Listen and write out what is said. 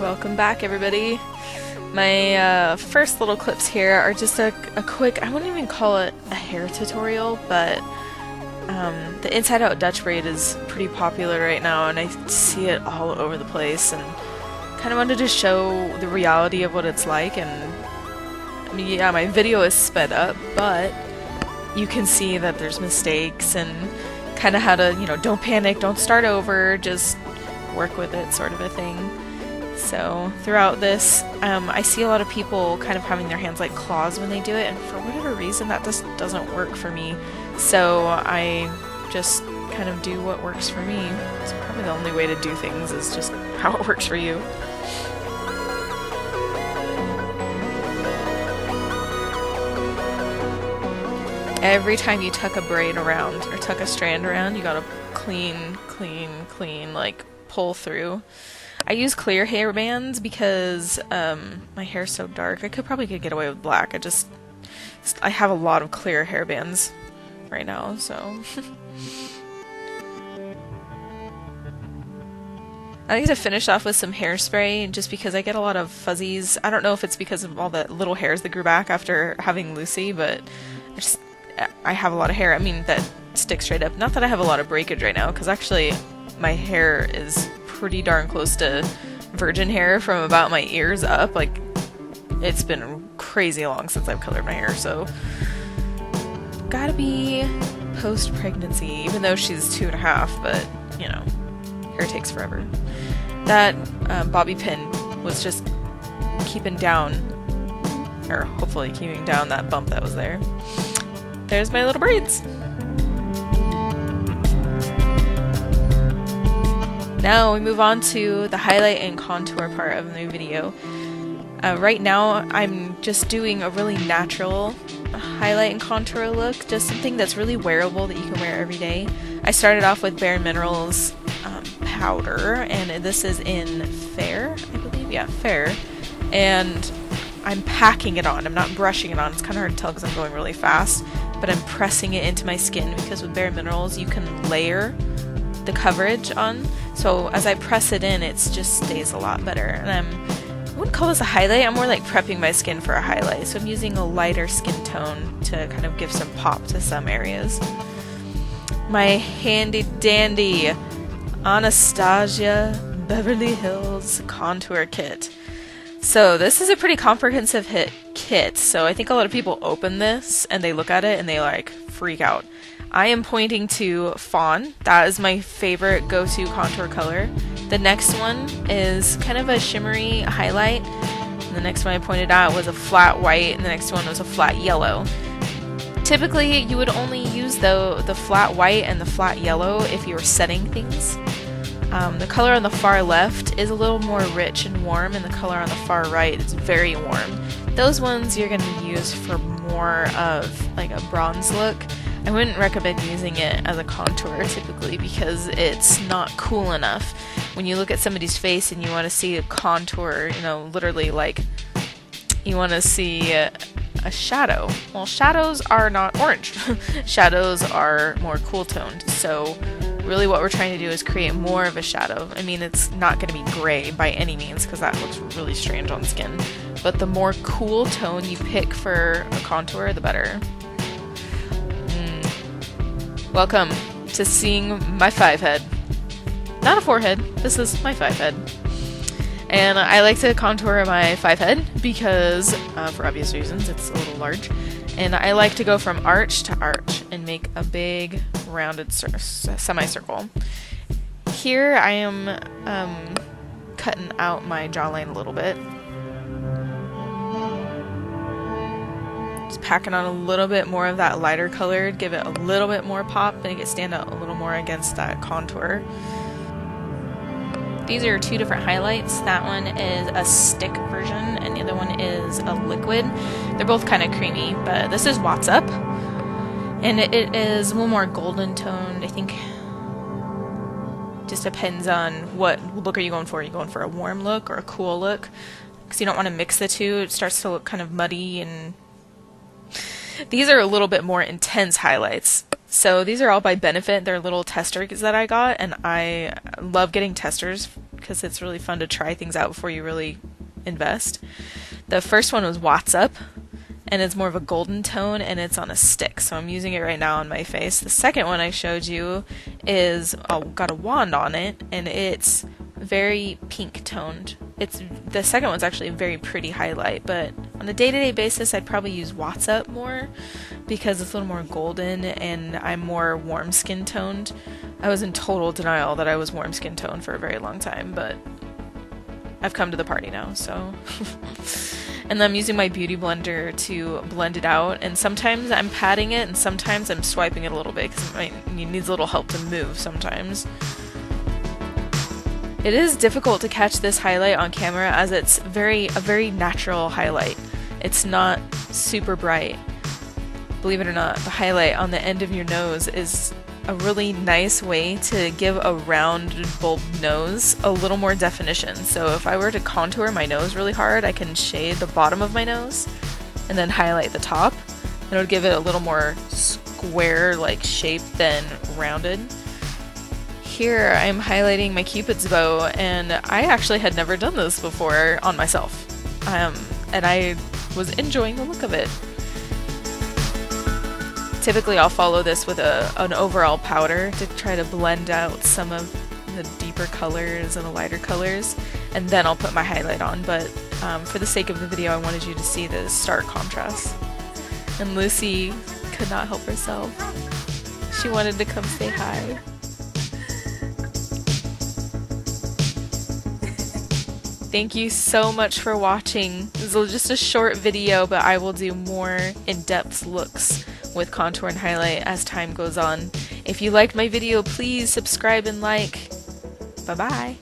Welcome back, everybody. My first little clips here are just a quick, I wouldn't even call it a hair tutorial, but the inside out Dutch braid is pretty popular right now and I see it all over the place, and kind of wanted to show the reality of what it's like. And I mean, yeah, my video is sped up, but you can see that there's mistakes and kind of how to, you know, don't panic, don't start over, just work with it, sort of a thing. So throughout this, I see a lot of people kind of having their hands like claws when they do it, and for whatever reason that just doesn't work for me. So I just kind of do what works for me. It's probably the only way to do things, is just how it works for you. Every time you tuck a braid around, or tuck a strand around, you gotta clean, like pull through. I use clear hair bands because my hair's so dark. I probably could get away with black. I have a lot of clear hair bands right now, so. I like to finish off with some hairspray just because I get a lot of fuzzies. I don't know if it's because of all the little hairs that grew back after having Lucy, but I have a lot of hair. I mean, that sticks straight up. Not that I have a lot of breakage right now, because actually my hair is pretty darn close to virgin hair from about my ears up. Like, it's been crazy long since I've colored my hair, so gotta be post-pregnancy, even though she's 2.5, but you know, hair takes forever. That bobby pin was just keeping down, or hopefully keeping down, that bump that was there. There's my little braids. Now we move on to the highlight and contour part of the video. Right now I'm just doing a really natural highlight and contour look, just something that's really wearable that you can wear every day. I started off with Bare Minerals powder, and this is in Fair, I believe. Yeah, Fair. And I'm packing it on. I'm not brushing it on. It's kind of hard to tell because I'm going really fast, but I'm pressing it into my skin, because with Bare Minerals you can layer the coverage on, so as I press it in, it just stays a lot better. And I wouldn't call this a highlight, I'm more like prepping my skin for a highlight, so I'm using a lighter skin tone to kind of give some pop to some areas. My handy dandy Anastasia Beverly Hills contour kit. So this is a pretty comprehensive kit, so I think a lot of people open this and they look at it and they like freak out. I am pointing to Fawn. That is my favorite go-to contour color. The next one is kind of a shimmery highlight. And the next one I pointed out was a flat white, and the next one was a flat yellow. Typically, you would only use the flat white and the flat yellow if you were setting things. The color on the far left is a little more rich and warm, and the color on the far right is very warm. Those ones you're going to use for more of like a bronze look. I wouldn't recommend using it as a contour typically, because it's not cool enough. When you look at somebody's face and you want to see a contour, you know, literally like you want to see a shadow. Well, shadows are not orange. Shadows are more cool toned. So really what we're trying to do is create more of a shadow. I mean, it's not going to be gray by any means, because that looks really strange on skin. But the more cool tone you pick for a contour, the better. Welcome to seeing my 5-head. Not a 4-head, this is my 5-head. And I like to contour my 5-head because, for obvious reasons, it's a little large. And I like to go from arch to arch and make a big rounded semicircle. Here I am cutting out my jawline a little bit. Packing on a little bit more of that lighter color, give it a little bit more pop, make it stand out a little more against that contour. These are two different highlights. That one is a stick version and the other one is a liquid. They're both kind of creamy, but this is What's Up, and it is a little more golden toned. I think just depends on what look are you going for. Are you going for a warm look or a cool look? Because you don't want to mix the two. It starts to look kind of muddy, and these are a little bit more intense highlights. So these are all by Benefit. They're little testers that I got, and I love getting testers because it's really fun to try things out before you really invest. The first one was What's Up, and it's more of a golden tone, and it's on a stick, so I'm using it right now on my face. The second one I showed you is got a wand on it, and it's very pink toned. The second one's actually a very pretty highlight, but on a day-to-day basis I'd probably use What's Up more because it's a little more golden and I'm more warm skin toned. I was in total denial that I was warm skin toned for a very long time, but I've come to the party now, so. And then I'm using my beauty blender to blend it out, and sometimes I'm patting it and sometimes I'm swiping it a little bit because it needs a little help to move sometimes. It is difficult to catch this highlight on camera as it's a very natural highlight. It's not super bright. Believe it or not, the highlight on the end of your nose is a really nice way to give a round bulb nose a little more definition. So if I were to contour my nose really hard, I can shade the bottom of my nose and then highlight the top. It would give it a little more square-like shape than rounded. Here I'm highlighting my Cupid's bow, and I actually had never done this before on myself, and I was enjoying the look of it. Typically I'll follow this with an overall powder to try to blend out some of the deeper colors and the lighter colors, and then I'll put my highlight on, but for the sake of the video I wanted you to see the stark contrast. And Lucy could not help herself. She wanted to come say hi. Thank you so much for watching. This is just a short video, but I will do more in-depth looks with contour and highlight as time goes on. If you liked my video, please subscribe and like. Bye-bye.